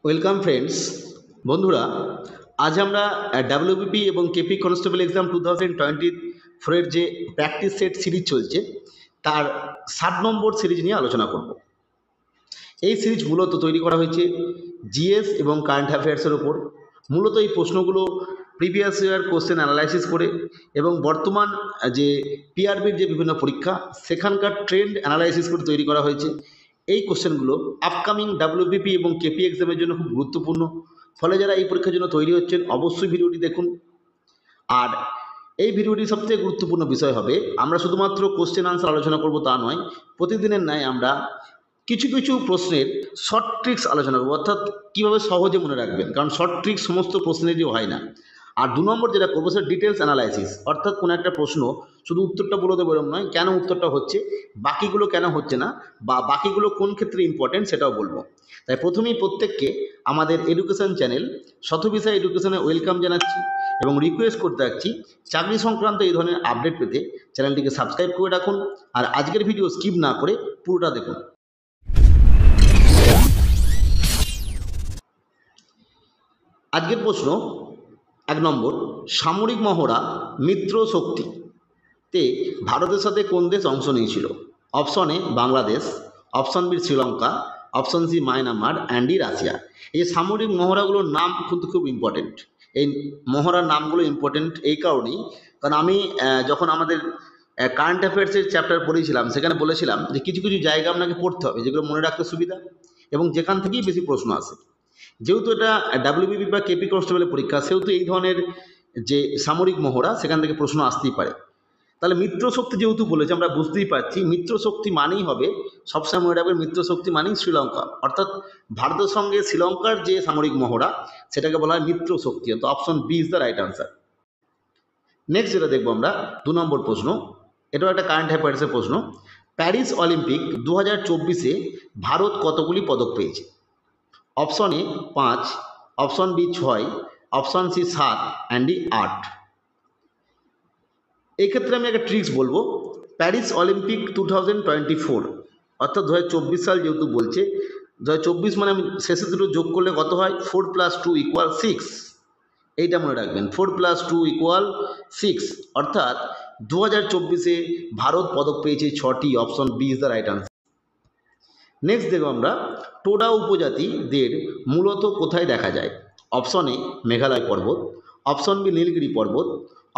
Welcome friends. বন্ধুরা, আজ আমরা ডাব্লিউবিপি এবং কেপি কনস্টেবল এক্সাম 2024-এর যে প্র্যাকটিস সেট সিরিজ চলছে তার 7 নম্বর সিরিজ নিয়ে আলোচনা করব। এই সিরিজ মূলত তৈরি করা হয়েছে জিএস এবং কারেন্ট অ্যাফেয়ার্সের ওপর। মূলত এই প্রশ্নগুলো প্রিভিয়াস ইয়ার কোশ্চেন অ্যানালাইসিস করে এবং বর্তমান যে পিআরবির যে বিভিন্ন পরীক্ষা সেখানকার ট্রেন্ড অ্যানালাইসিস করে তৈরি করা হয়েছে। এই কোশ্চেনগুলো আপকামিং ডাব্লিউবিপি এবং কেপি এক্সামের জন্য খুব গুরুত্বপূর্ণ। ফলে যারা এই পরীক্ষার জন্য তৈরি হচ্ছেন অবশ্যই ভিডিওটি দেখুন। আর এই ভিডিওটি সবথেকে গুরুত্বপূর্ণ বিষয় হবে, আমরা শুধুমাত্র কোশ্চেন আনসার আলোচনা করব তা নয়, প্রতিদিনের ন্যায় আমরা কিছু কিছু প্রশ্নের শর্ট ট্রিক্স আলোচনা করবো, অর্থাৎ কীভাবে সহজে মনে রাখবেন, কারণ শর্ট ট্রিক্স সমস্ত প্রশ্নেরই হয় না। আর 2 নম্বর যেটা করবো সেটা ডিটেলস অ্যানালাইসিস, অর্থাৎ কোনো একটা প্রশ্ন শুধু উত্তরটা বলে দেবো এরকম নয়, কেন উত্তরটা হচ্ছে, বাকিগুলো কেন হচ্ছে না, বা বাকিগুলো কোন ক্ষেত্রে ইম্পর্টেন্ট সেটাও বলবো। তাই প্রথমেই প্রত্যেককে আমাদের এডুকেশন চ্যানেল শতবিষয় এডুকেশনে ওয়েলকাম জানাচ্ছি এবং রিকোয়েস্ট করতে রাখছি চাকরি সংক্রান্ত এই ধরনের আপডেট পেতে চ্যানেলটিকে সাবস্ক্রাইব করে রাখুন। আর আজকের ভিডিও স্কিপ না করে পুরোটা দেখুন। আজকের প্রশ্ন 1 নম্বর, সামরিক মহড়া মিত্র শক্তিতে ভারতের সাথে কোন দেশ অংশ নিয়েছিল? Option A Bangladesh, option B Sri Lanka, option C Myanmar and D Russia. এই সামরিক মহড়াগুলোর নাম কিন্তু খুব ইম্পর্টেন্ট। এই মহড়ার নামগুলো ইম্পর্টেন্ট এই কারণেই, কারণ আমি যখন আমাদের কারেন্ট অ্যাফেয়ার্সের চ্যাপ্টার পড়েছিলাম সেখানে বলেছিলাম যে কিছু কিছু জায়গা আপনাকে পড়তে হবে যেগুলো মনে রাখতে সুবিধা এবং যেখান থেকেই বেশি প্রশ্ন আসে। যেহেতু এটা ডাব্লিউবিপি বা কেপি কনস্টেবলের পরীক্ষা, সেহেতু এই ধরনের যে সামরিক মহড়া সেখান থেকে প্রশ্ন আসতেই পারে। তাহলে মিত্র শক্তি যেহেতু বলেছে, আমরা বুঝতেই পারছি মিত্র শক্তি মানেই হবে, সবসময় মনে রাখবে মিত্র শক্তি মানেই শ্রীলঙ্কা, অর্থাৎ ভারতের সঙ্গে শ্রীলঙ্কার যে সামরিক মহড়া সেটাকে বলা হয় মিত্র শক্তি। তো option B is the right answer. Next যেটা দেখবো আমরা 2 নম্বর প্রশ্ন, এটাও একটা কারেন্ট অ্যাফেয়ার্সের প্রশ্ন। প্যারিস অলিম্পিক 2024-এ ভারত কতগুলি পদক পেয়েছে? Option A 5, option B 6, option C 7 and D 8। এই ক্ষেত্রে আমি একটা ট্রিক্স বলবো। প্যারিস অলিম্পিক 2024 অর্থাৎ 2024 সাল যেহেতু বলছে, 2024 মানে আমি শেষে দুটো যোগ করলে কত হয়? 4 + 2 = 6। এইটা মনে রাখবেন, 4 + 2 = 6, অর্থাৎ 2024-এ ভারত পদক পেয়েছে 6টি। Option B is the right answer. Next দেখব আমরা, টোডা উপজাতিদের মূলত কোথায় দেখা যায়? অপশন এ মেঘালয় পর্বত, অপশন বি নীলগিরি পর্বত,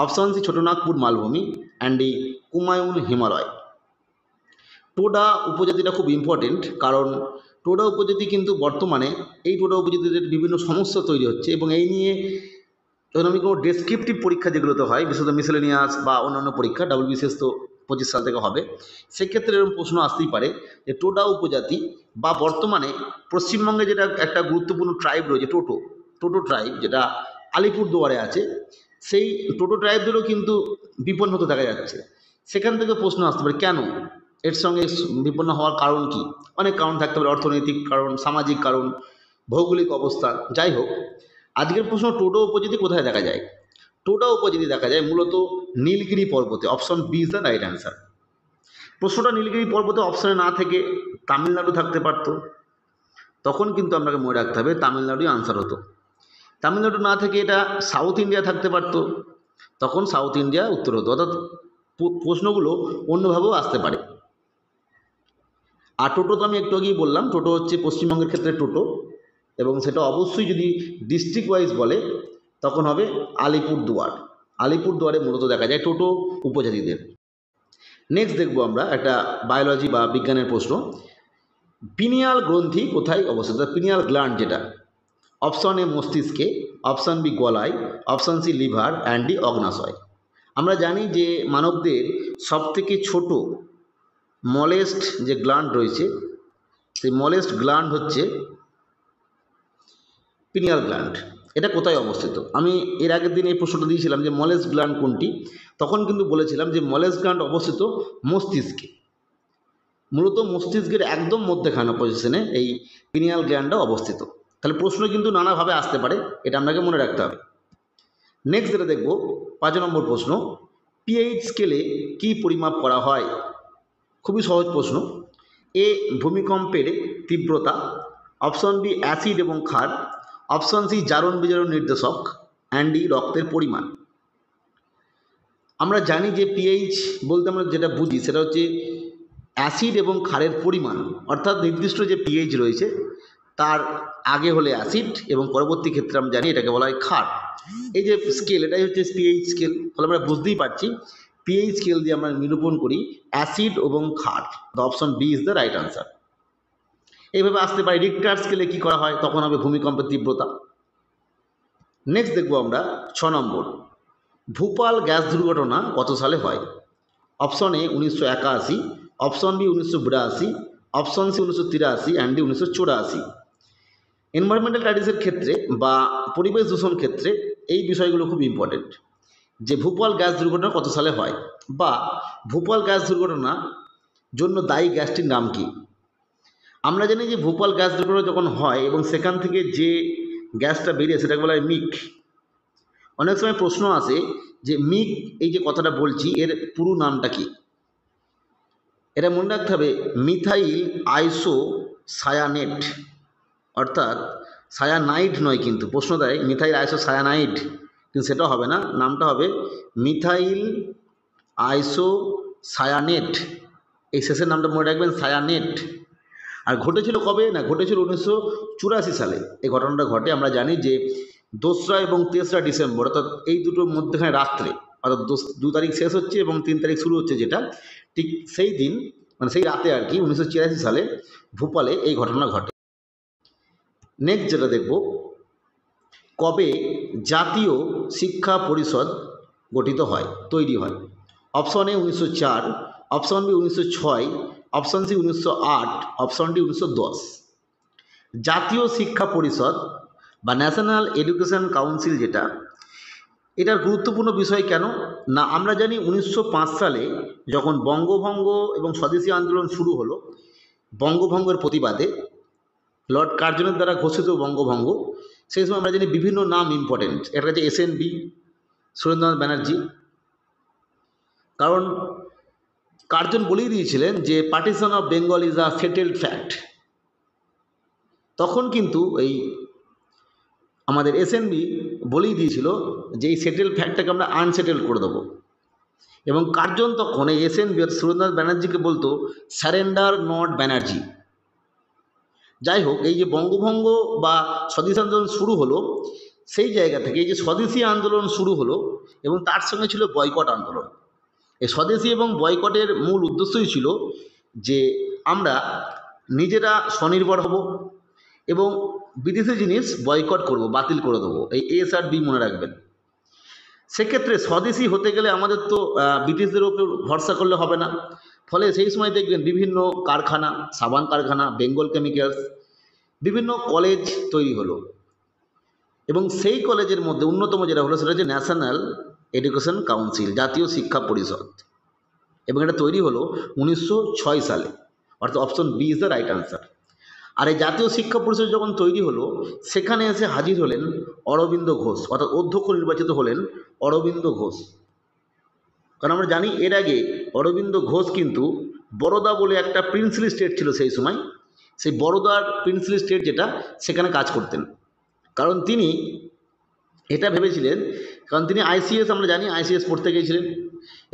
অপশন সি ছোটনাগপুর মালভূমি অ্যান্ড ডি কুমায়ুন হিমালয়। টোডা উপজাতিটা খুব ইম্পর্টেন্ট, কারণ টোডা উপজাতি কিন্তু বর্তমানে এই টোডা উপজাতিদের বিভিন্ন সমস্যা তৈরি হচ্ছে এবং এই নিয়ে যখন আমি কোনো ডেসক্রিপটিভ পরীক্ষা যেগুলোতে হয়, বিশেষত মিসেলেনিয়াস বা অন্যান্য পরীক্ষা, ডাব্লিউবিসিএস তো 25 সাল থেকে হবে, সেক্ষেত্রে এরকম প্রশ্ন আসতেই পারে যে টোডা উপজাতি বা বর্তমানে পশ্চিমবঙ্গে যেটা একটা গুরুত্বপূর্ণ ট্রাইব রয়েছে টোটো ট্রাইব, যেটা আলিপুরদুয়ারে আছে, সেই টোটো ট্রাইবদেরও কিন্তু বিপন্ন হতে দেখা যাচ্ছে। সেখান থেকে প্রশ্ন আসতে পারে কেন, এর সঙ্গে বিপন্ন হওয়ার কারণ কি? অনেক কারণ থাকতে পারে, অর্থনৈতিক কারণ, সামাজিক কারণ, ভৌগোলিক অবস্থান, যাই হোক। আজকের প্রশ্ন, টোডা উপজাতি কোথায় দেখা যায়? টোডা উপজাতি দেখা যায় মূলত নীলগিরি পর্বতে। Option B is the right answer. প্রশ্নটা নীলগিরি পর্বতে অপশনে না থেকে তামিলনাড়ু থাকতে পারতো, তখন কিন্তু আপনাকে মনে রাখতে হবে তামিলনাড়ুই আনসার হতো। তামিলনাড়ু না থেকে এটা সাউথ ইন্ডিয়া থাকতে পারতো, তখন সাউথ ইন্ডিয়া উত্তর হতো। অর্থাৎ প্রশ্নগুলো অন্যভাবেও আসতে পারে। আর টোটো তো আমি একটু আগেই বললাম, টোটো হচ্ছে পশ্চিমবঙ্গের ক্ষেত্রে টোটো, এবং সেটা অবশ্যই যদি ডিস্ট্রিক্ট ওয়াইজ বলে তখন হবে আলিপুরদুয়ারে মূলত দেখা যায় টোটো উপজাতিদের। নেক্সট দেখব আমরা একটা বায়োলজি বা বিজ্ঞানের প্রশ্ন। পিনিয়াল গ্রন্থি কোথায় অবস্থিত? পিনিয়াল গ্ল্যান্ড যেটা, অপশন এ মস্তিষ্কে, অপশন বি গলায়, option C liver and D অগ্নাশয়। আমরা জানি যে মানবদের সবথেকে ছোট মলেস্ট যে গ্ল্যান্ড রয়েছে, সেই মলেস্ট গ্ল্যান্ড হচ্ছে পিনিয়াল গ্ল্যান্ড। এটা কোথায় অবস্থিত? আমি এর আগের দিন এই প্রশ্নটা দিয়েছিলাম যে মলেস্ট গ্ল্যান্ড কোনটি, তখন কিন্তু বলেছিলাম যে মলেস্ট গ্ল্যান্ড অবস্থিত মস্তিষ্কে, মূলত মস্তিষ্কের একদম মধ্যখানে পজিশনে এই পিনিয়াল গ্ল্যান্ডটা অবস্থিত। তাহলে প্রশ্ন কিন্তু নানাভাবে আসতে পারে, এটা আপনাকে মনে রাখতে হবে। নেক্সট যেটা দেখব 5 নম্বর প্রশ্ন, পিএইচ স্কেলে কি পরিমাপ করা হয়? খুবই সহজ প্রশ্ন। এ ভূমিকম্পের তীব্রতা, অপশন বি অ্যাসিড এবং ক্ষার, অপশন সি জারণ বিজারণ নির্দেশক, অ্যান্ড ডি রক্তের পরিমাণ। আমরা জানি যে পিএইচ বলতে আমরা যেটা বুঝি সেটা হচ্ছে অ্যাসিড এবং ক্ষারের পরিমাণ, অর্থাৎ নির্দিষ্ট যে পিএইচ রয়েছে তার আগে হলে অ্যাসিড এবং পরবর্তী ক্ষেত্রে আমরা জানি এটাকে বলা হয় ক্ষার। এই যে স্কেল, এটাই হচ্ছে পিএইচ স্কেল। ফলে আমরা বুঝতেই পারছি পিএইচ স্কেল দিয়ে আমরা নিরূপণ করি অ্যাসিড এবং ক্ষার। The option B is the right answer. এইভাবে আসতে পারে রিক্টার স্কেলে কী করা হয়, তখন হবে ভূমিকম্পের তীব্রতা। নেক্সট দেখব আমরা 6 নম্বর, ভূপাল গ্যাস দুর্ঘটনা কত সালে হয়? Option A 1981, option B 1982, option C 1983, and D 1984। Environmental স্টাডিজের ক্ষেত্রে বা পরিবেশ দূষণ ক্ষেত্রে এই বিষয়গুলো খুব ইম্পর্টেন্ট, যে ভূপাল গ্যাস দুর্ঘটনা কত সালে হয় বা ভূপাল গ্যাস দুর্ঘটনার জন্য দায়ী গ্যাসটির নাম কি। আমরা জানি যে ভূপাল গ্যাস দুর্ঘটনা যখন হয় এবং সেখান থেকে যে গ্যাসটা বেরিয়ে সেটাকে বলা হয় মিক। অনেক সময় প্রশ্ন আসে যে মিক, এই যে কথাটা বলছি এর পুরো নামটা কি। এটা মনে রাখতে হবে মিথাইল আইসো সায়ানেট, অর্থাৎ সায়ানাইড নয়, কিন্তু প্রশ্ন দেয় মিথাইল আইসো সায়ানাইড, কিন্তু সেটা হবে না, নামটা হবে মিথাইল আইসো সায়ানেট। এই শেষের নামটা মনে রাখবেন, সায়ানেট। আর ঘটেছিল কবে না, ঘটেছিল 1984 সালে এই ঘটনাটা ঘটে। আমরা জানি যে 2রা এবং 3রা ডিসেম্বর, অর্থাৎ এই দুটোর মধ্যেখানে রাত্রে, অর্থাৎ 2 তারিখ শেষ হচ্ছে এবং 3 তারিখ শুরু হচ্ছে, যেটা ঠিক সেই দিন মানে সেই রাতে আর কি 1984 সালে ভূপালে এই ঘটনা ঘটে। নেক্সট যেটা দেখব, কবে জাতীয় শিক্ষা পরিষদ গঠিত হয়, তৈরি হয়? Option A 1904, option B 1906, option C 1908, option D 1910। জাতীয় শিক্ষা পরিষদ বা ন্যাশনাল এডুকেশন কাউন্সিল যেটা, এটার গুরুত্বপূর্ণ বিষয় কেন না, আমরা জানি 1905 সালে যখন বঙ্গভঙ্গ এবং স্বদেশী আন্দোলন শুরু হলো, বঙ্গভঙ্গের প্রতিবাদে লর্ড কার্জনের দ্বারা ঘোষিত বঙ্গভঙ্গ, সেই সময় আমরা জানি বিভিন্ন নাম ইম্পর্টেন্ট। একটা হচ্ছে এসএনবি, সুরেন্দ্রনাথ ব্যানার্জি, কারণ কার্জন বলেই দিয়েছিলেন যে partition of Bengal is a settled fact. তখন কিন্তু এই আমাদের এসএনবি বলেই দিয়েছিল যে এই সেটেল ফ্যাক্টটাকে আমরা আনসেটেল করে দেবো, এবং কার্জন তখন এই এসএনবি সুরেন্দ্রনাথ ব্যানার্জিকে বলতো স্যারেন্ডার নট ব্যানার্জি। যাই হোক, এই যে বঙ্গভঙ্গ বা স্বদেশী আন্দোলন শুরু হলো, সেই জায়গা থেকে এই যে স্বদেশী আন্দোলন শুরু হলো এবং তার সঙ্গে ছিল বয়কট আন্দোলন। এই স্বদেশী এবং বয়কটের মূল উদ্দেশ্যই ছিল যে আমরা নিজেরা স্বনির্ভর হব এবং বিদেশি জিনিস বয়কট করব, বাতিল করে দেবো। এই এস আর বি মনে রাখবেন। সেক্ষেত্রে স্বদেশী হতে গেলে আমাদের তো ব্রিটিশদের ওপর ভরসা করলে হবে না। ফলে সেই সময় দেখবেন বিভিন্ন কারখানা, সাবান কারখানা, বেঙ্গল কেমিক্যালস, বিভিন্ন কলেজ তৈরি হলো, এবং সেই কলেজের মধ্যে অন্যতম যেটা হলো সেটা হচ্ছে ন্যাশনাল এডুকেশন কাউন্সিল, জাতীয় শিক্ষা পরিষদ, এবং এটা তৈরি হলো 1906 সালে, অর্থাৎ option B is the right answer. আর এই জাতীয় শিক্ষা পরিষদ যখন তৈরি হলো, সেখানে এসে হাজির হলেন অরবিন্দ ঘোষ, অর্থাৎ অধ্যক্ষ নির্বাচিত হলেন অরবিন্দ ঘোষ। কারণ আমরা জানি এর আগে অরবিন্দ ঘোষ কিন্তু বরোদা বলে একটা প্রিন্সলি স্টেট ছিল সেই সময়, সেই বরোদার প্রিন্সলি স্টেট যেটা, সেখানে কাজ করতেন। কারণ তিনি এটা ভেবেছিলেন, কারণ তিনি আইসিএস, আমরা জানি আইসিএস পড়তে গিয়েছিলেন,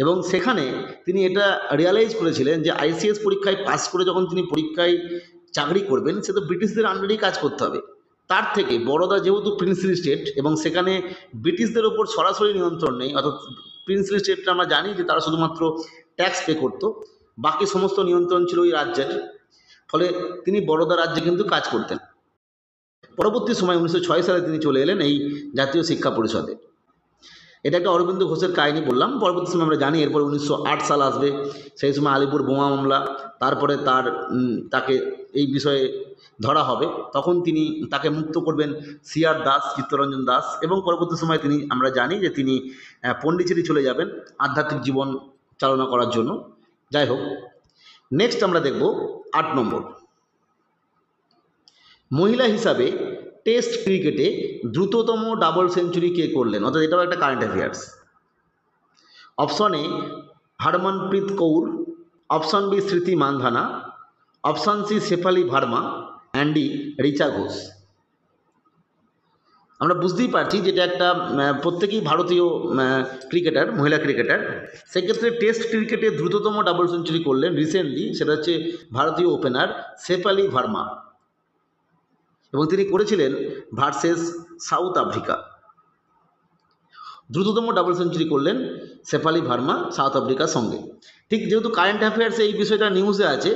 এবং সেখানে তিনি এটা রিয়ালাইজ করেছিলেন যে আইসিএস পরীক্ষায় পাস করে যখন তিনি পরীক্ষায় চাকরি করবেন, সে তো ব্রিটিশদের আন্ডারেই কাজ করতে হবে। তার থেকে বরোদা যেহেতু প্রিন্সলি স্টেট এবং সেখানে ব্রিটিশদের ওপর সরাসরি নিয়ন্ত্রণ নেই, অর্থাৎ প্রিন্সলি স্টেটটা আমরা জানি যে তারা শুধুমাত্র ট্যাক্স পে করতো, বাকি সমস্ত নিয়ন্ত্রণ ছিল ওই রাজ্যের। ফলে তিনি বরোদা রাজ্যে কিন্তু কাজ করতেন। পরবর্তী সময় 1906 সালে তিনি চলে এলেন এই জাতীয় শিক্ষা পরিষদে। এটা একটা অরবিন্দ ঘোষের কাহিনী বললাম। পরবর্তী সময় আমরা জানি এরপর 1908 সাল আসবে, সেই সময় আলিপুর বোমা মামলা, তারপরে তাকে এই বিষয়ে ধরা হবে, তখন তিনি তাকে মুক্ত করবেন সিআর দাস, চিত্তরঞ্জন দাস, এবং পরবর্তী সময় তিনি, আমরা জানি যে তিনি পন্ডিচেরি চলে যাবেন আধ্যাত্মিক জীবন চালনা করার জন্য। যাই হোক, নেক্সট আমরা দেখব 8 নম্বর, মহিলা হিসাবে টেস্ট ক্রিকেটে দ্রুততম ডাবল সেঞ্চুরি কে করলেন, অর্থাৎ এটাও একটা current affairs. Option A Harmanpreet Kaur, option B Smriti Mandhana, option C Shafali Verma, and D Richa Ghosh. আমরা বুঝতেই পারছি যেটা একটা প্রত্যেকেই ভারতীয় ক্রিকেটার, মহিলা ক্রিকেটার। সেক্ষেত্রে টেস্ট ক্রিকেটে দ্রুততম ডাবল সেঞ্চুরি করলেন রিসেন্টলি, সেটা হচ্ছে ভারতীয় ওপেনার শেফালি ভার্মা, এবং তিনি করেছিলেন ভার্সেস সাউথ আফ্রিকা। দ্রুততম ডাবল সেঞ্চুরি করলেন শেফালি ভার্মা সাউথ আফ্রিকার সঙ্গে। ঠিক যেহেতু কারেন্ট অ্যাফেয়ার্সে এই বিষয়টা নিউজে আছে,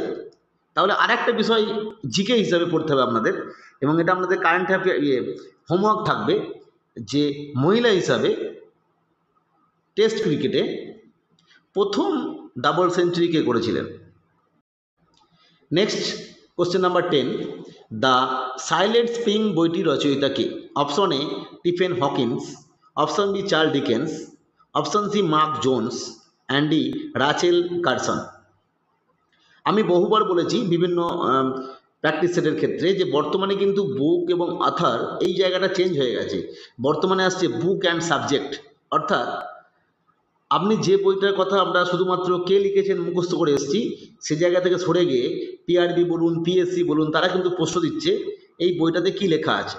তাহলে আরেকটা বিষয় জিকে হিসাবে পড়তে হবে আপনাদের, এবং এটা আপনাদের কারেন্ট অ্যাফেয়ার হোমওয়ার্ক থাকবে, যে মহিলা হিসাবে টেস্ট ক্রিকেটে প্রথম ডাবল সেঞ্চুরি কে করেছিলেন। Next question number 10, the silent spring বইটি রচয়িতা কে? Option A Stephen Hawkins, option B Charles Dickens, option C Mark Jones, and D Rachel Carson. আমি বহুবার বলেছি বিভিন্ন প্র্যাকটিস সেটের ক্ষেত্রে যে বর্তমানে কিন্তু বুক এবং আথার এই জায়গাটা চেঞ্জ হয়ে গেছে। বর্তমানে আসছে বুক অ্যান্ড সাবজেক্ট, অর্থাৎ আপনি যে বইটার কথা আমরা শুধুমাত্র কে লিখেছেন মুখস্থ করে এসেছি, সে জায়গা থেকে সরে গিয়ে পিআরবি বলুন, পিএসসি বলুন, তারা কিন্তু প্রশ্ন দিচ্ছে এই বইটাতে কি লেখা আছে,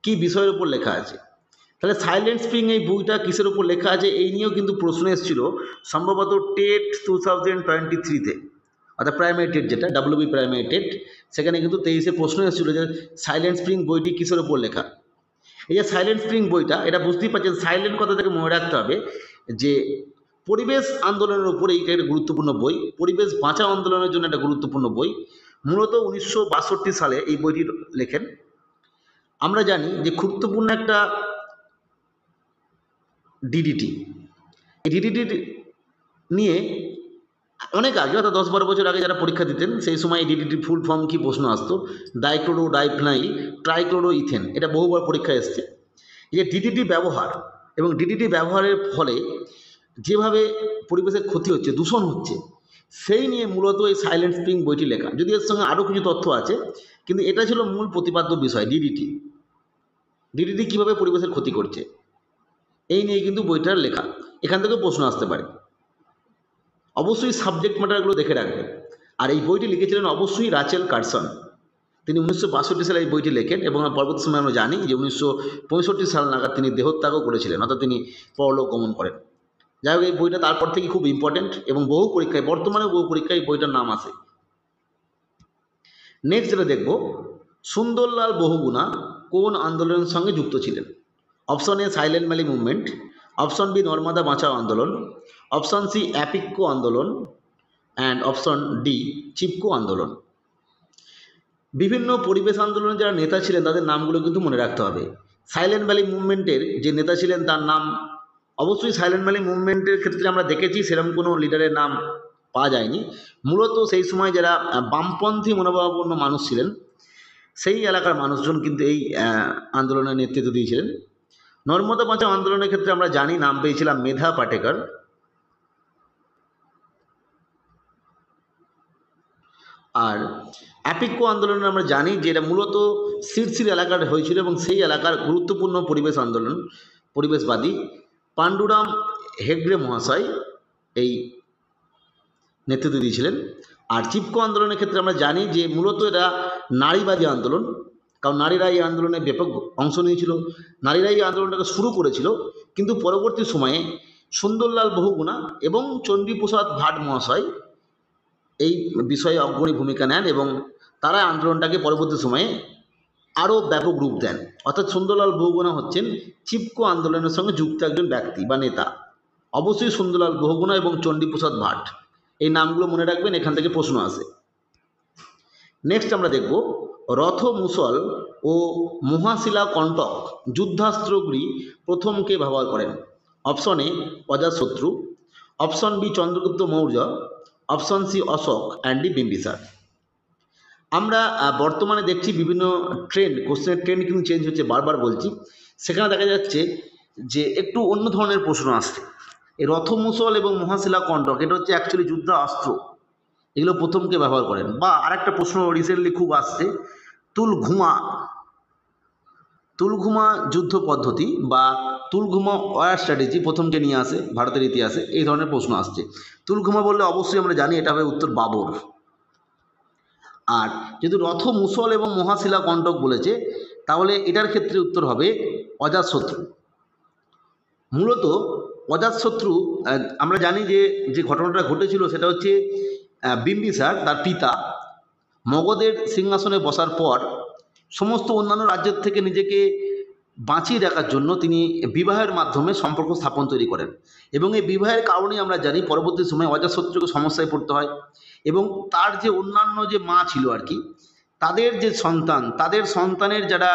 কি বিষয়ের উপর লেখা আছে। তাহলে সাইলেন্ট স্প্রিং এই বইটা কিসের উপর লেখা আছে এই নিয়েও কিন্তু প্রশ্ন এসেছিল সম্ভবত টেট 2023-তে, অর্থাৎ প্রাইমারি টেট, যেটা ডাব্লিউবি প্রাইমারি টেট, সেখানে কিন্তু 23-এ প্রশ্ন এসেছিল যে সাইলেন্ট স্প্রিং বইটি কিসের উপর লেখা। এই যে সাইলেন্ট স্প্রিং বইটা, এটা বুঝতেই পারছেন সাইলেন্ট কথা থেকে মনে রাখতে হবে যে পরিবেশ আন্দোলনের উপরে এইটা একটা গুরুত্বপূর্ণ বই, পরিবেশ বাঁচাও আন্দোলনের জন্য একটা গুরুত্বপূর্ণ বই। মূলত 1962 সালে এই বইটি লেখেন। আমরা জানি যে গুরুত্বপূর্ণ একটা ডিডিটি, এই ডিডিটি নিয়ে অনেক আগে, অর্থাৎ 10-12 বছর আগে যারা পরীক্ষা দিতেন সেই সময় এই ডিডিটির ফুল ফর্ম কি প্রশ্ন আসতো, ডাইক্লোরো ডাইফেনাইল ট্রাইক্লোরো ইথেন, এটা বহুবার পরীক্ষায় এসছে। এই যে ডিডিটি ব্যবহার এবং ডিডিটি ব্যবহারের ফলে যেভাবে পরিবেশের ক্ষতি হচ্ছে, দূষণ হচ্ছে, সেই নিয়ে মূলত এই সাইলেন্ট স্প্রিং বইটি লেখা। যদি এর সঙ্গে আরও কিছু তথ্য আছে, কিন্তু এটা ছিল মূল প্রতিপাদ্য বিষয়, ডিডিটি। ডিডিটি কীভাবে পরিবেশের ক্ষতি করছে এই নিয়ে কিন্তু বইটার লেখা। এখান থেকে প্রশ্ন আসতে পারে, অবশ্যই সাবজেক্ট ম্যাটারগুলো দেখে রাখবেন। আর এই বইটি লিখেছিলেন অবশ্যই রাচেল কারসন। তিনি 1962 সালে এই বইটি লেখেন, এবং পরবর্তী সময় আমরা জানি যে 1965 সাল নাগাদ তিনি দেহত্যাগও করেছিলেন, অর্থাৎ তিনি পরলোক গমন করেন। যাই হোক, এই বইটা তারপর থেকে খুব ইম্পর্টেন্ট, এবং বহু পরীক্ষায়, বর্তমানে বহু পরীক্ষায় এই বইটার নাম আসে। নেক্সট যেটা দেখব, সুন্দরলাল বহুগুণা কোন আন্দোলনের সঙ্গে যুক্ত ছিলেন? Option A silent valley movement, option B Narmada Bachao Andolan, option C Appiko আন্দোলন, অ্যান্ড অপশন ডি চিপকো আন্দোলন। বিভিন্ন পরিবেশ আন্দোলনের যারা নেতা ছিলেন তাদের নামগুলো কিন্তু মনে রাখতে হবে। সাইলেন্ট ভ্যালি মুভমেন্টের যে নেতা ছিলেন তার নাম, অবশ্যই সাইলেন্ট ভ্যালি মুভমেন্টের ক্ষেত্রে আমরা দেখেছি সেরকম কোনো লিডারের নাম পাওয়া যায়নি। মূলত সেই সময় যারা বামপন্থী মনোভাবাপন্ন মানুষ ছিলেন সেই এলাকার মানুষজন কিন্তু এই আন্দোলনের নেতৃত্ব দিয়েছিলেন। নর্মদা বাঁচাও আন্দোলনের ক্ষেত্রে আমরা জানি নাম পেয়েছিলাম মেধা পাটেকর। আর অ্যাপিকো আন্দোলনে আমরা জানি যে এটা মূলত সিরসির এলাকার হয়েছিল, এবং সেই এলাকার গুরুত্বপূর্ণ পরিবেশ আন্দোলন, পরিবেশবাদী পাণ্ডুরাম হেগড়ে মহাশয় এই নেতৃত্ব দিয়েছিলেন। আর চিপকো আন্দোলনের ক্ষেত্রে আমরা জানি যে মূলত এটা নারীবাদী আন্দোলন, কারণ নারীরা এই আন্দোলনে ব্যাপক অংশ নিয়েছিল, নারীরা এই আন্দোলনটাকে শুরু করেছিল। কিন্তু পরবর্তী সময়ে সুন্দরলাল বহুগুণা এবং চণ্ডীপ্রসাদ ভাট মহাশয় এই বিষয়ে অগ্রণী ভূমিকা নেন, এবং তারা আন্দোলনটাকে পরবর্তী সময়ে আরও ব্যাপক রূপ দেন। অর্থাৎ সুন্দরলাল বহুগুণা হচ্ছেন চিপকো আন্দোলনের সঙ্গে যুক্ত একজন ব্যক্তি বা নেতা। অবশ্যই সুন্দরলাল বহুগুণা এবং চণ্ডীপ্রসাদ ভাট, এই নামগুলো মনে রাখবেন, এখান থেকে প্রশ্ন আসে। নেক্সট আমরা দেখব রথ মুসল ও মহাশিলা কণ্টক যুদ্ধাস্ত্রগুলি প্রথম কে ব্যবহার করেন? Option A Ajatashatru, option B Chandragupta Maurya, option C Ashoka, and D Bimbisara. আমরা বর্তমানে দেখছি বিভিন্ন ট্রেন্ড, কোশ্চেনের ট্রেন্ড কিন্তু চেঞ্জ হচ্ছে, বারবার বলছি। সেখানে দেখা যাচ্ছে যে একটু অন্য ধরনের প্রশ্ন আসছে। এই রথমুসল এবং মহাশিলা কণ্টক এটা হচ্ছে অ্যাকচুয়ালি যুদ্ধ অস্ত্র, এগুলো প্রথমকে ব্যবহার করেন। বা আরেকটা প্রশ্ন রিসেন্টলি খুব আসছে, তুলঘুমা যুদ্ধ পদ্ধতি বা তুলঘুমা ওয়ার স্ট্র্যাটেজি প্রথমকে নিয়ে আসে ভারতের ইতিহাসে, এই ধরনের প্রশ্ন আসছে। তুলঘুমা বললে অবশ্যই আমরা জানি এটা হবে উত্তর বাবর। আর যদি রথ মুসল এবং মহাশিলা কণ্টক বলেছে, তাহলে এটার ক্ষেত্রে উত্তর হবে অজাতশত্রু। মূলত অজাতশত্রু, আমরা জানি যে যে ঘটনাটা ঘটেছিল সেটা হচ্ছে বিম্বিসার তার পিতা মগধের সিংহাসনে বসার পর সমস্ত অন্যান্য রাজ্যের থেকে নিজেকে বাঁচিয়ে রাখার জন্য তিনি বিবাহের মাধ্যমে সম্পর্ক স্থাপন তৈরি করেন, এবং এই বিবাহের কারণেই আমরা জানি পরবর্তী সময়ে অজাতশত্রুকে সমস্যায় পড়তে হয়, এবং তার যে অন্যান্য যে মা ছিল আর কি, তাদের যে সন্তান, তাদের সন্তানের যারা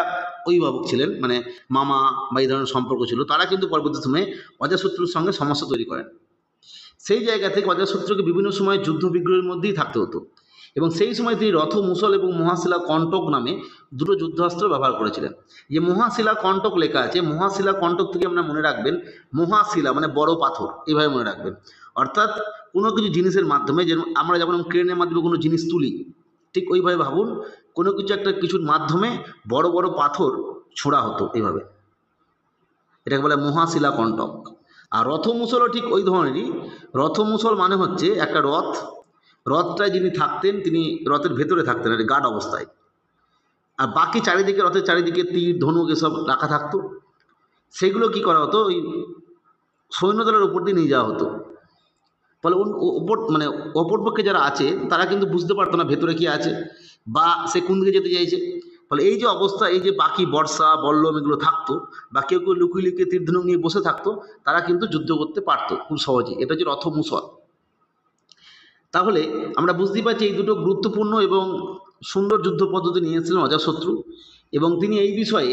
অভিভাবক ছিলেন, মানে মামা বা এই ধরনের সম্পর্ক ছিল, তারা কিন্তু পরবর্তী সময়ে অজাতশত্রুর সঙ্গে সমস্যা তৈরি করেন। সেই জায়গা থেকে অজাতশত্রুকে বিভিন্ন সময় যুদ্ধ বিগ্রহের মধ্যেই থাকতে হতো, এবং সেই সময় তিনি রথ মুসল এবং মহাশিলা কণ্টক নামে দুটো যুদ্ধাস্ত্র ব্যবহার করেছিলেন। যে মহাশিলা কণ্টক লেখা আছে, মহাশিলা কণ্টক থেকে আমরা মনে রাখবেন, মহাশিলা মানে বড় পাথর, এইভাবে মনে রাখবেন। অর্থাৎ কোনো কিছু জিনিসের মাধ্যমে, যেমন আমরা যেমন ক্রেনের মাধ্যমে কোনো জিনিস তুলি, ঠিক ওইভাবে ভাবুন, কোনো কিছু একটা কিছুর মাধ্যমে বড় বড় পাথর ছোঁড়া হতো এইভাবে, এটাকে বলে মহাশিলা কণ্টক। আর রথমুসলও ঠিক ওই ধরনেরই। রথমুসল মানে হচ্ছে একটা রথ, রথটায় যিনি থাকতেন তিনি রথের ভেতরে থাকতেন আর গার্ড অবস্থায়, আর বাকি চারিদিকে, রথের চারিদিকে তীর ধনুক এসব রাখা থাকতো। সেগুলো কি করা হতো, ওই সৈন্যদলের উপর দিয়ে নিয়ে যাওয়া হতো। ফলে ওপর মানে অপরপক্ষে যারা আছে তারা কিন্তু বুঝতে পারতো না ভেতরে কি আছে বা সে কোন দিকে যেতে চাইছে। ফলে এই যে অবস্থা, এই যে বাকি বর্ষা বল্লম এগুলো থাকতো, বা কেউ কেউ লুকিয়ে লুকিয়ে তীর ধনুক নিয়ে বসে থাকতো, তারা কিন্তু যুদ্ধ করতে পারতো খুব সহজেই। এটা হচ্ছে রথমুসল। তাহলে আমরা বুঝতেই পারছি এই দুটো গুরুত্বপূর্ণ এবং সুন্দর যুদ্ধ পদ্ধতি নিয়ে এসেছিলেন অজাতশত্রু, এবং তিনি এই বিষয়ে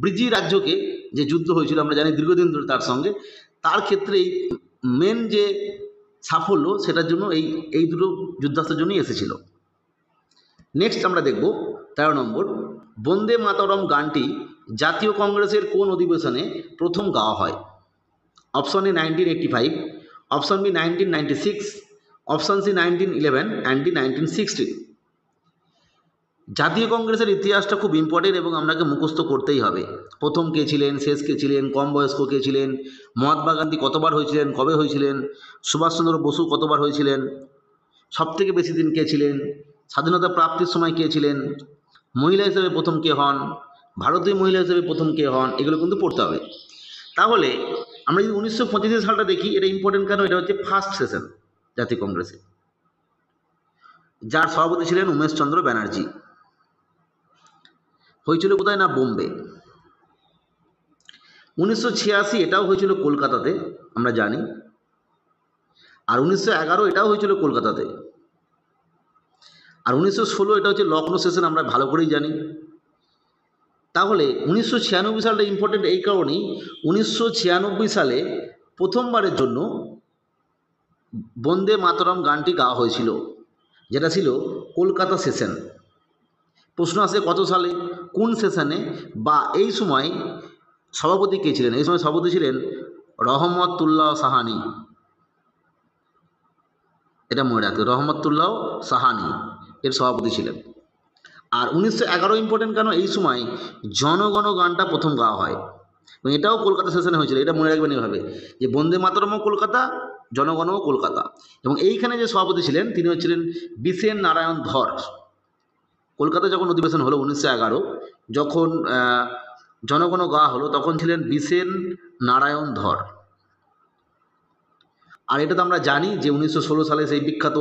ব্রিজি রাজ্যকে, যে যুদ্ধ হয়েছিল আমরা জানি দীর্ঘদিন ধরে তার সঙ্গে, তার ক্ষেত্রে এই মেন যে সাফল্য সেটার জন্য এই এই দুটো যুদ্ধাস্ত্রের জন্যই এসেছিল। নেক্সট আমরা দেখব 13 নম্বর, বন্দে মাতরম গানটি জাতীয় কংগ্রেসের কোন অধিবেশনে প্রথম গাওয়া হয়? Option A 1985, option B 1996, option C 1911 and D 1916। জাতীয় কংগ্রেসের ইতিহাসটা খুব ইম্পর্টেন্ট এবং আপনাকে মুখস্থ করতেই হবে। প্রথম কে ছিলেন, শেষ কে ছিলেন, কম বয়স্ক কে ছিলেন, মহাত্মা গান্ধী কতবার হয়েছিলেন, কবে হয়েছিলেন, সুভাষচন্দ্র বসু কতবার হয়েছিলেন, সবথেকে বেশি দিন কে ছিলেন, স্বাধীনতা প্রাপ্তির সময় কে ছিলেন, মহিলা হিসেবে প্রথম কে হন, ভারতীয় মহিলা হিসেবে প্রথম কে হন, এগুলো কিন্তু পড়তে হবে। তাহলে আমরা যদি 1985 সালটা দেখি, এটা ইম্পর্টেন্ট কেন? এটা হচ্ছে ফার্স্ট সেশন জাতীয় কংগ্রেসে, যার সভাপতি ছিলেন উমেশচন্দ্র ব্যানার্জি। হয়েছিল কোথায়? না বোম্বে। 1986 এটাও হয়েছিল কলকাতাতে, আমরা জানি। আর 1911 এটাও হয়েছিল কলকাতাতে। আর 1916 এটা হচ্ছে লখনৌ সেশন, আমরা ভালো করেই জানি। তাহলে 1996 সালটা ইম্পর্টেন্ট এই কারণেই, 1996 সালে প্রথমবারের জন্য বন্দে মাতরম গানটি গাওয়া হয়েছিল, যেটা ছিল কলকাতা সেশন। প্রশ্ন আসে কত সালে, কোন সেশনে, বা এই সময় সভাপতি কে ছিলেন? এই সময় সভাপতি ছিলেন রহমতুল্লাহ সাহানি। এটা মনে রাখতে, রহমতুল্লাহ সাহানি এর সভাপতি ছিলেন। আর 1911 ইম্পর্টেন্ট কেন? এই সময় জনগণ গানটা প্রথম গাওয়া হয়, এবং এটাও কলকাতা সেশনে হয়েছিল। এটা মনে রাখবেন এভাবে, যে বন্দে মাতরমও কলকাতা, জনগণও কলকাতা। এবং এইখানে যে সভাপতি ছিলেন তিনি হচ্ছিলেন বিসেন নারায়ণ ধর। কলকাতা যখন অধিবেশন হলো 1911, যখন জনগণ গাওয়া হলো, তখন ছিলেন বিসেন নারায়ণ ধর। আর এটা তো আমরা জানি যে 1916 সালে সেই বিখ্যাত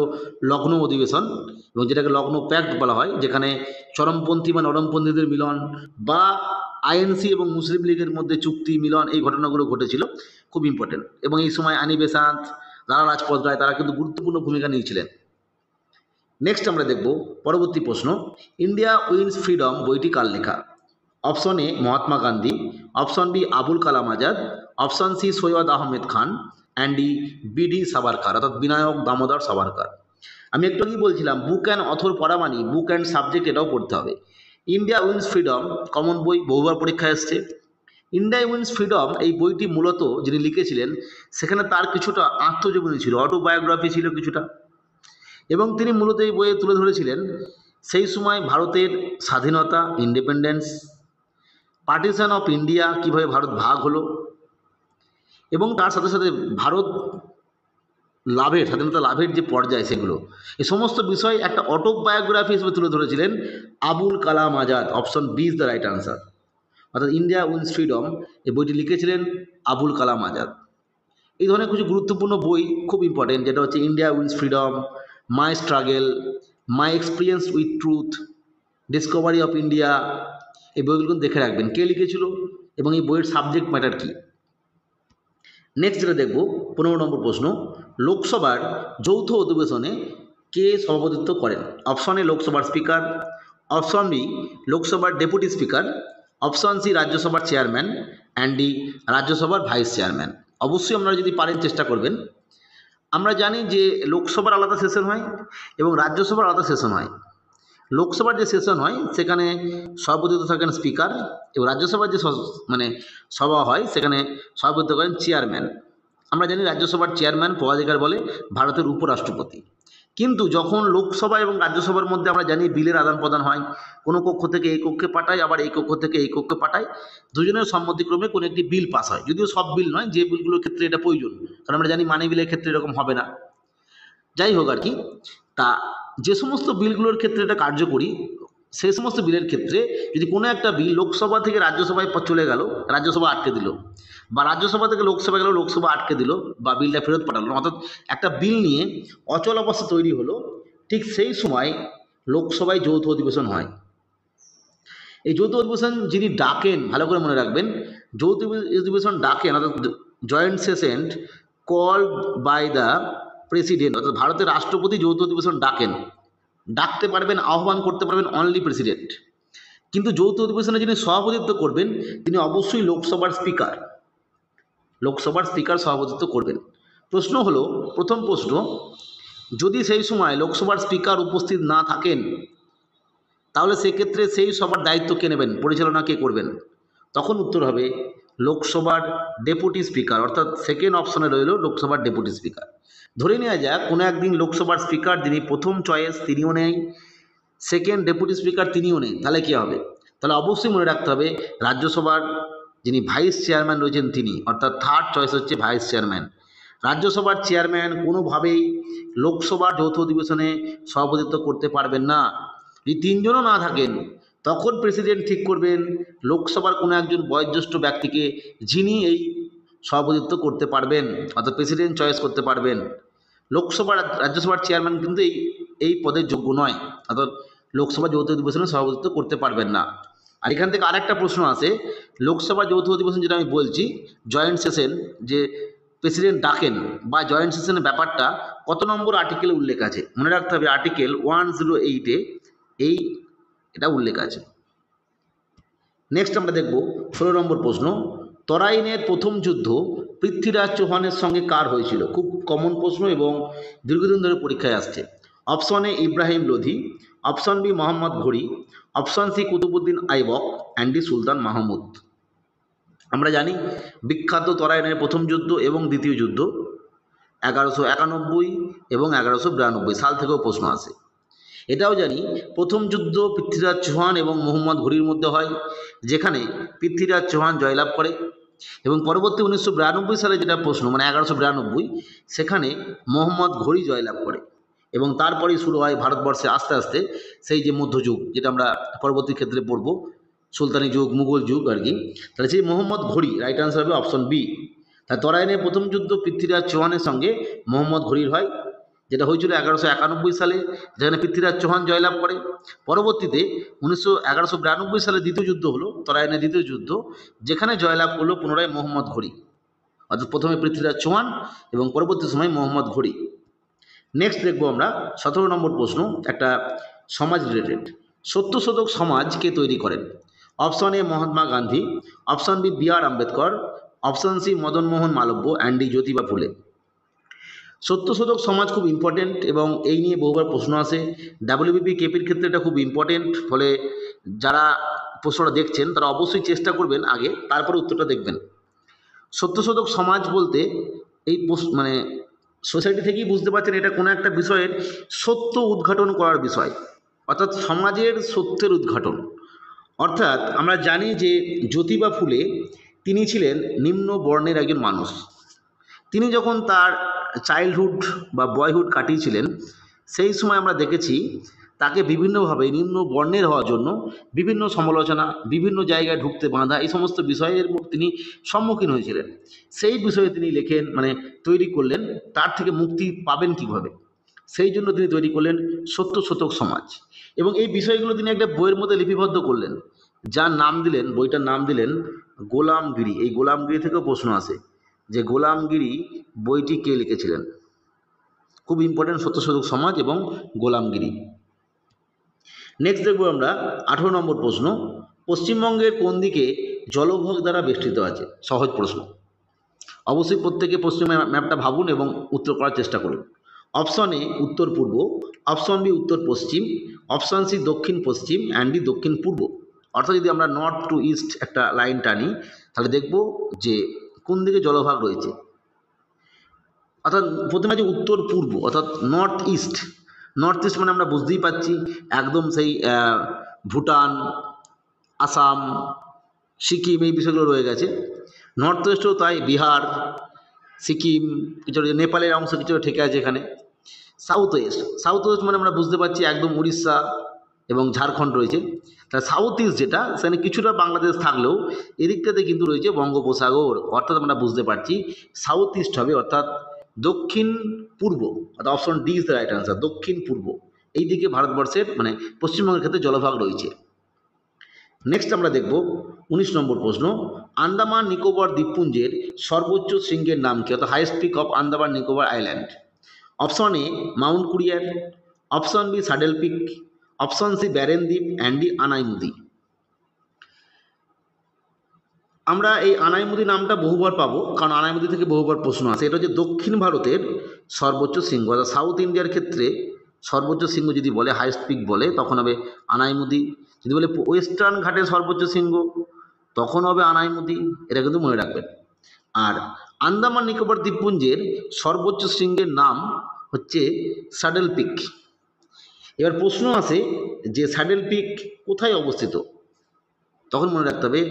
লখনৌ অধিবেশন, এবং যেটাকে লখনৌ প্যাক্ট বলা হয়, যেখানে চরমপন্থী বা নরমপন্থীদের মিলন, বা আইএনসি এবং মুসলিম লীগের মধ্যে চুক্তি মিলন, এই ঘটনাগুলো ঘটেছিল, খুব ইম্পর্টেন্ট। এবং এই সময় আনি বেসান্ত, লালা লাজপত রায়, তারা কিন্তু গুরুত্বপূর্ণ ভূমিকা নিয়েছিলেন। নেক্সট আমরা দেখব পরবর্তী প্রশ্ন, ইন্ডিয়া উইন্স ফ্রিডম বইটি কার লেখা? Option A Mahatma Gandhi, option B Abul Kalam Azad, option C Syed Ahmed Khan, and D B D Savarkar, অর্থাৎ বিনায়ক দামোদর সাভারকার। আমি একটু আগেই বলছিলাম বুক অ্যান্ড অথর পড়া মানি বুক অ্যান্ড সাবজেক্ট এটাও পড়তে হবে। ইন্ডিয়া উইন্স ফ্রিডম কমন বই, বহুবার পরীক্ষায় এসছে। ইন্ডিয়া উইন্স ফ্রিডম এই বইটি মূলত যিনি লিখেছিলেন, সেখানে তার কিছুটা আত্মজীবনী ছিল, অটোবায়োগ্রাফি ছিল কিছুটা, এবং তিনি মূলত এই বইয়ে তুলে ধরেছিলেন সেই সময় ভারতের স্বাধীনতা, ইন্ডিপেন্ডেন্স, পার্টিশন অফ ইন্ডিয়া, কীভাবে ভারত ভাগ হলো, এবং তার সাথে সাথে ভারত লাভের স্বাধীনতা লাভের যে পর্যায় সেগুলো, এই সমস্ত বিষয় একটা অটোবায়োগ্রাফি হিসেবে তুলে ধরেছিলেন Abul Kalam Azad. Option B is the right answer, অর্থাৎ ইন্ডিয়া উইন্স ফ্রিডম, এই বইটি লিখেছিলেন আবুল কালাম আজাদ। এই ধরনের কিছু গুরুত্বপূর্ণ বই খুব ইম্পর্টেন্ট, যেটা হচ্ছে India wins freedom, my struggle, my experience with truth, discovery of India. এই বইগুলো কিন্তু দেখে রাখবেন কে লিখেছিল এবং এই বইয়ের সাবজেক্ট ম্যাটার কী। নেক্সট যেটা দেখব 15 নম্বর প্রশ্ন, লোকসভার যৌথ অধিবেশনে কে সভাপতিত্ব করেন? অপশন এ লোকসভার স্পিকার, অপশন বি লোকসভার ডেপুটি স্পিকার, অপশন সি রাজ্যসভার চেয়ারম্যান, অ্যান্ড ডি রাজ্যসভার ভাইস চেয়ারম্যান। অবশ্যই আপনারা যদি পারেন চেষ্টা করবেন। আমরা জানি যে লোকসভার আলাদা সেশন হয় এবং রাজ্যসভার আলাদা সেশন হয়। লোকসভার যে সেশন হয় সেখানে সভাপতিত্ব থাকেন স্পিকার, এবং রাজ্যসভার যে সভা হয় সেখানে সভাপতিত্ব করেন চেয়ারম্যান। আমরা জানি রাজ্যসভার চেয়ারম্যান পদাধিকার বলে ভারতের উপরাষ্ট্রপতি। কিন্তু যখন লোকসভা এবং রাজ্যসভার মধ্যে আমরা জানি বিলের আদান প্রদান হয়, কোনো কক্ষ থেকে এই কক্ষে পাঠায়, আবার এই কক্ষ থেকে এই কক্ষে পাঠায়, দুজনের সম্মতিক্রমে কোনো একটি বিল পাস হয়। যদিও সব বিল নয়, যে বিলগুলোর ক্ষেত্রে এটা প্রয়োজন, কারণ আমরা জানি মানি বিলের ক্ষেত্রে এরকম হবে না। যাই হোক আর কি, তা যে সমস্ত বিলগুলোর ক্ষেত্রে এটা কার্যকরী, সেই সমস্ত বিলের ক্ষেত্রে যদি কোনো একটা বিল লোকসভা থেকে রাজ্যসভায় চলে গেল, রাজ্যসভা আটকে দিল, বা রাজ্যসভা থেকে লোকসভা গেল, লোকসভা আটকে দিল, বা বিলটা ফেরত পাঠালো, অর্থাৎ একটা বিল নিয়ে অচল অবস্থা তৈরি হলো, ঠিক সেই সময় লোকসভায় যৌথ অধিবেশন হয়। এই যৌথ অধিবেশন যিনি ডাকেন, ভালো করে মনে রাখবেন, যৌথ অধিবেশন ডাকেন, অর্থাৎ joint session called by the president, অর্থাৎ ভারতের রাষ্ট্রপতি যৌথ অধিবেশন ডাকেন। ডাকতে পারবেন, আহ্বান করতে পারবেন অনলি প্রেসিডেন্ট। কিন্তু যৌথ অধিবেশনে যিনি সভাপতিত্ব করবেন তিনি অবশ্যই লোকসভার স্পিকার। লোকসভার স্পিকার সভাপতিত্ব করবেন। প্রশ্ন হলো, প্রথম প্রশ্ন, যদি সেই সময় লোকসভার স্পিকার উপস্থিত না থাকেন তাহলে সেক্ষেত্রে সেই সভার দায়িত্ব কে নেবেন, পরিচালনা কে করবেন? তখন উত্তর হবে লোকসভার ডেপুটি স্পিকার, অর্থাৎ সেকেন্ড অপশনে রইল লোকসভার ডেপুটি স্পিকার। ধরে নেওয়া যাক কোনো একদিন লোকসভার স্পিকার যিনি প্রথম চয়েস তিনিও নেই, সেকেন্ড ডেপুটি স্পিকার তিনিও নেই, তাহলে কী হবে? তাহলে অবশ্যই মনে রাখতে হবে রাজ্যসভার যিনি ভাইস চেয়ারম্যান রয়েছেন তিনি, অর্থাৎ থার্ড চয়েস হচ্ছে ভাইস চেয়ারম্যান। রাজ্যসভার চেয়ারম্যান কোনোভাবেই লোকসভার যৌথ অধিবেশনে সভাপতিত্ব করতে পারবেন না। যদি তিনজনও না থাকেন তখন প্রেসিডেন্ট ঠিক করবেন লোকসভার কোনো একজন বয়োজ্যেষ্ঠ ব্যক্তিকে, যিনি এই সভাপতিত্ব করতে পারবেন, অর্থাৎ প্রেসিডেন্ট চয়েস করতে পারবেন। লোকসভার রাজ্যসভার চেয়ারম্যান কিন্তু এই পদের যোগ্য নয়, অর্থাৎ লোকসভা যৌথ অধিবেশনে সভাপতিত্ব করতে পারবেন না। আর এখান থেকে আরেকটা প্রশ্ন আসে, লোকসভা যৌথ অধিবেশন যেটা আমি বলছি জয়েন্ট সেশন, যে প্রেসিডেন্ট ডাকেন বা জয়েন্ট সেশনের ব্যাপারটা কত নম্বর আর্টিকেলে উল্লেখ আছে? মনে রাখতে হবে আর্টিকেল 108-এ এটা উল্লেখ আছে। নেক্সট আমরা দেখব 16 নম্বর প্রশ্ন, তরাইনের প্রথম যুদ্ধ পৃথ্বীরাজ চৌহানের সঙ্গে কার হয়েছিল? খুব কমন প্রশ্ন এবং দীর্ঘদিন ধরে পরীক্ষায় আসছে। Option A Ibrahim Lodhi, option B Mohammad Ghori, option C Qutubuddin Aibak, and D Sultan Mahmud. আমরা জানি বিখ্যাত তরাইনের প্রথম যুদ্ধ এবং দ্বিতীয় যুদ্ধ 1191 এবং 1192 সাল থেকেও প্রশ্ন আসে। এটাও জানি প্রথম যুদ্ধ পৃথ্বীরাজ চৌহান এবং মোহাম্মদ ঘুরির মধ্যে হয়, যেখানে পৃথ্বীরাজ চৌহান জয়লাভ করে, এবং পরবর্তী 1992 সালে যেটা প্রশ্ন, 1192, সেখানে মোহাম্মদ ঘুরি জয়লাভ করে, এবং তারপরেই শুরু হয় ভারতবর্ষে আস্তে আস্তে সেই যে মধ্যযুগ, যেটা আমরা পরবর্তী ক্ষেত্রে পড়ব, সুলতানি যুগ, মুঘল যুগ আর কি। তাহলে সেই মোহাম্মদ ঘুরি রাইট আনসার হবে অপশন বি। তাই তরাইনের প্রথম যুদ্ধ পৃথ্বীরাজ চৌহানের সঙ্গে মোহাম্মদ ঘুরির হয়, যেটা হয়েছিল 1191 সালে, যেখানে পৃথ্বীরাজ চৌহান জয়লাভ করে। পরবর্তীতে 1192 সালে দ্বিতীয় যুদ্ধ হলো, তরাইনের দ্বিতীয় যুদ্ধ, যেখানে জয়লাভ করলো পুনরায় মোহাম্মদ ঘুরি, অর্থাৎ প্রথমে পৃথ্বীরাজ চৌহান এবং পরবর্তী সময় মোহাম্মদ ঘুরি। নেক্সট দেখবো আমরা 17 নম্বর প্রশ্ন, একটা সমাজ রিলেটেড। সত্যশোধক সমাজ কে তৈরি করেন? Option A Mahatma Gandhi, option B B R Ambedkar, option C Madan Mohan Malaviya, and D Jyotiba Phule. Satyashodhak সমাজ খুব ইম্পর্টেন্ট এবং এই নিয়ে বহুবার প্রশ্ন আসে। ডাব্লিউবিপি কেপির ক্ষেত্রে এটা খুব ইম্পর্টেন্ট, ফলে যারা প্রশ্নটা দেখছেন তারা অবশ্যই চেষ্টা করবেন আগে, তারপরে উত্তরটা দেখবেন। সত্যশোধক সমাজ বলতে এই সোসাইটি থেকেই বুঝতে পারছেন এটা কোনো একটা বিষয়ের সত্য উদ্ঘাটন করার বিষয়, অর্থাৎ সমাজের সত্যের উদ্ঘাটন। অর্থাৎ আমরা জানি যে জ্যোতিবা ফুলে তিনি ছিলেন নিম্ন বর্ণের একজন মানুষ। তিনি যখন তার চাইল্ডহুড বা বয়হুড কাটিয়েছিলেন, সেই সময় আমরা দেখেছি তাকে বিভিন্নভাবে নিম্ন বর্ণের হওয়ার জন্য বিভিন্ন সমালোচনা, বিভিন্ন জায়গায় ঢুকতে বাঁধা, এই সমস্ত বিষয়ের তিনি সম্মুখীন হয়েছিলেন। সেই বিষয়ে তিনি লেখেন, মানে তৈরি করলেন, তার থেকে মুক্তি পাবেন কিভাবে, সেই জন্য তিনি তৈরি করলেন সত্য শতক সমাজ। এবং এই বিষয়গুলো তিনি একটা বইয়ের মধ্যে লিপিবদ্ধ করলেন, যার নাম দিলেন, বইটার নাম দিলেন গোলামগিরি। এই গোলামগিরি থেকেও প্রশ্ন আসে যে গোলামগিরি বইটি কে লিখেছিলেন। খুব ইম্পর্টেন্ট, সত্য শতক সমাজ এবং গোলামগিরি। নেক্সট দেখব আমরা 18 নম্বর প্রশ্ন, পশ্চিমবঙ্গের কোন দিকে জলভোগ দ্বারা বেষ্টিত আছে? সহজ প্রশ্ন, অবশ্যই প্রত্যেকে পশ্চিম ম্যাপটা ভাবুন এবং উত্তর করার চেষ্টা করুন। অপশন এ উত্তর পূর্ব, অপশন বি উত্তর পশ্চিম, অপশন সি দক্ষিণ পশ্চিম, অ্যান্ড ডি দক্ষিণ পূর্ব। অর্থাৎ যদি আমরা নর্থ টু ইস্ট একটা লাইন টানি, তাহলে দেখব যে কোন দিকে জলভাগ রয়েছে। অর্থাৎ প্রথমে আছে উত্তর পূর্ব, অর্থাৎ নর্থ ইস্ট। নর্থ ইস্ট মানে আমরা বুঝতেই পারছি একদম সেই ভুটান, আসাম, সিকিম, এই বিষয়গুলো রয়ে গেছে। নর্থ ওয়েস্টেও তাই, বিহার, সিকিম, কিছু নেপালের অংশ কিছু ঠেকে আছে এখানে। সাউথ ওয়েস্ট, সাউথ ওয়েস্ট মানে আমরা বুঝতে পারছি একদম উড়িষ্যা এবং ঝাড়খণ্ড রয়েছে। তাহলে সাউথ ইস্ট যেটা, সেখানে কিছুটা বাংলাদেশ থাকলেও এদিকটাতে কিন্তু রয়েছে বঙ্গোপসাগর। অর্থাৎ আমরা বুঝতে পারছি সাউথ ইস্ট হবে, অর্থাৎ দক্ষিণ পূর্ব, অর্থাৎ option D is the right answer, দক্ষিণ পূর্ব। এই দিকে ভারতবর্ষের মানে পশ্চিমবঙ্গের ক্ষেত্রে জলভাগ রয়েছে। নেক্সট আমরা দেখব 19 নম্বর প্রশ্ন, আন্দামান নিকোবর দ্বীপপুঞ্জের সর্বোচ্চ শৃঙ্গের নাম কি? অর্থাৎ highest peak of Andaman Nicobar island. Option A Mount কুরিয়ার, option B saddle peak, option C barren দ্বীপ, অ্যান্ড ডি আনাইমুদি। আমরা এই আনাইমুদি নামটা বহুবার পাবো, কারণ আনাইমুদি থেকে বহুবার প্রশ্ন আসে। এটা হচ্ছে দক্ষিণ ভারতের সর্বোচ্চ শৃঙ্গ, অর্থাৎ সাউথ ইন্ডিয়ার ক্ষেত্রে সর্বোচ্চ শৃঙ্গ যদি বলে, হাইয়েস্ট পিক বলে, তখন হবে আনাইমুদি। যদি বলে ওয়েস্টার্ন ঘাটের সর্বোচ্চ শৃঙ্গ, তখন হবে আনাইমুদি। এটা কিন্তু মনে রাখবেন। আর আন্দামান নিকোবর দ্বীপপুঞ্জের সর্বোচ্চ শৃঙ্গের নাম হচ্ছে স্যাডেল পিক। এবার প্রশ্ন আসে যে স্যাডেল পিক কোথায় অবস্থিত, তখন মনে রাখতে হবে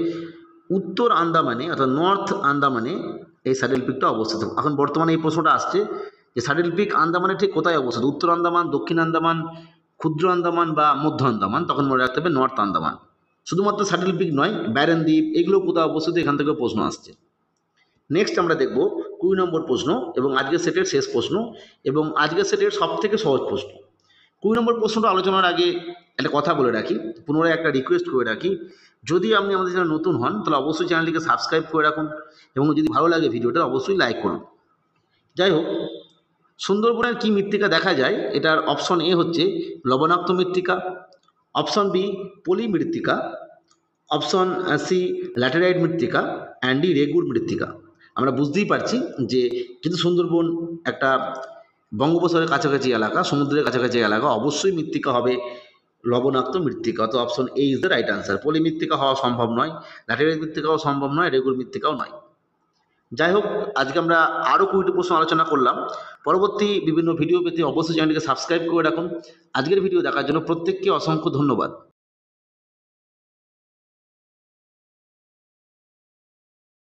উত্তর আন্দামানে, অর্থাৎ নর্থ আন্দামানে এই স্যাডেল পিকটা অবস্থিত। এখন বর্তমানে এই প্রশ্নটা আসছে যে স্যাডেল পিক আন্দামানে ঠিক কোথায় অবস্থিত, উত্তর আন্দামান, দক্ষিণ আন্দামান, ক্ষুদ্র আন্দামান বা মধ্য আন্দামান, তখন মনে রাখতে হবে নর্থ আন্দামান। শুধুমাত্র স্যাডেল পিক নয়, ব্যারেন দ্বীপ, এগুলো কোথায় অবস্থিত, এখান থেকে প্রশ্ন আসছে। নেক্সট আমরা দেখব 20 নম্বর প্রশ্ন এবং আজকের সেটের শেষ প্রশ্ন এবং আজকের সেটের সব থেকে সহজ প্রশ্ন। 20 নম্বর প্রশ্নটা আলোচনার আগে একটা কথা বলে রাখি, পুনরায় একটা রিকোয়েস্ট করে রাখি, যদি আপনি আমাদের চ্যানেল নতুন হন তাহলে অবশ্যই চ্যানেলটিকে সাবস্ক্রাইব করে রাখুন এবং যদি ভালো লাগে ভিডিওটা অবশ্যই লাইক করুন। যাই হোক, সুন্দরবনের কী মৃত্তিকা দেখা যায়? এটার অপশন এ হচ্ছে লবণাক্ত মৃত্তিকা, অপশন বি পলি মৃত্তিকা, অপশন সি ল্যাটেরাইট মৃত্তিকা, অ্যান্ড ডি রেগুর মৃত্তিকা। আমরা বুঝতেই পারছি যে যেহেতু সুন্দরবন একটা বঙ্গোপসাগরের কাছাকাছি এলাকা, সমুদ্রের কাছাকাছি এলাকা, অবশ্যই মৃত্তিকা হবে লবণাক্ত মৃত্তিকা। তো option A is the right answer. পলি মৃত্তিকা হওয়া সম্ভব নয়, ল্যাটেরাইট মৃত্তিকাও সম্ভব নয়, রেগুর মৃত্তিকাও নয়। যাই হোক, আজকে আমরা আরও 20টি প্রশ্ন আলোচনা করলাম। পরবর্তী বিভিন্ন ভিডিও পেতে অবশ্যই চ্যানেলটিকে সাবস্ক্রাইব করে রাখুন। আজকের ভিডিও দেখার জন্য প্রত্যেককে অসংখ্য ধন্যবাদ।